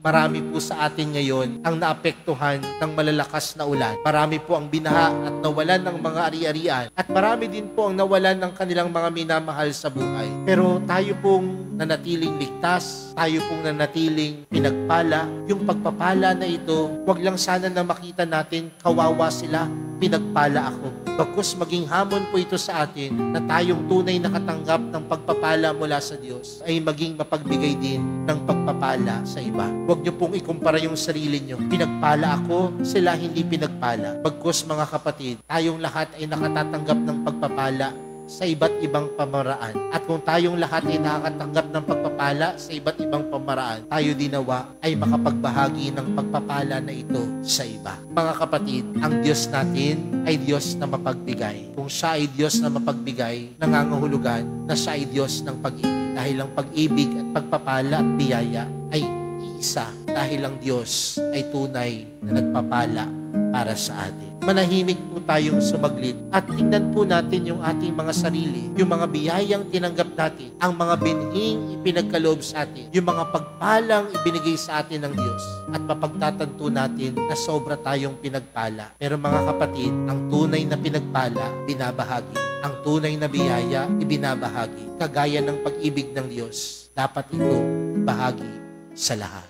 Marami po sa atin ngayon ang naapektuhan ng malalakas na ulan. Marami po ang binaha at nawalan ng mga ari-arian. At marami din po ang nawalan ng kanilang mga minamahal sa buhay. Pero tayo pong nanatiling ligtas, tayo pong nanatiling pinagpala. Yung pagpapala na ito, wag lang sana na makita natin, kawawa sila, pinagpala ako. Bagkus maging hamon po ito sa atin na tayong tunay nakatanggap ng pagpapala mula sa Diyos ay maging mapagbigay din ng pagpapala sa iba. Huwag niyo pong ikumpara yung sarili niyo. Pinagpala ako, sila hindi pinagpala. Bagkus mga kapatid, tayong lahat ay nakatatanggap ng pagpapala sa iba't ibang pamaraan. At kung tayong lahat ay nakakatanggap ng pagpapala sa iba't ibang pamaraan, tayo dinawa ay makapagbahagi ng pagpapala na ito sa iba. Mga kapatid, ang Diyos natin ay Diyos na mapagbigay. Kung siya ay Diyos na mapagbigay, nangangahulugan na siya ay Diyos ng pag-ibig. Dahil ang pag-ibig at pagpapala at biyaya ay isa. Dahil ang Diyos ay tunay na nagpapala para sa atin. Manahimik po tayong sumaglit at tingnan po natin yung ating mga sarili, yung mga biyayang tinanggap natin, ang mga binhing ipinagkaloob sa atin, yung mga pagpalang ibinigay sa atin ng Diyos, at mapagtatanto natin na sobra tayong pinagpala. Pero mga kapatid, ang tunay na pinagpala, binabahagi. Ang tunay na biyaya, ibinabahagi. Kagaya ng pag-ibig ng Diyos, dapat ito bahagi sa lahat.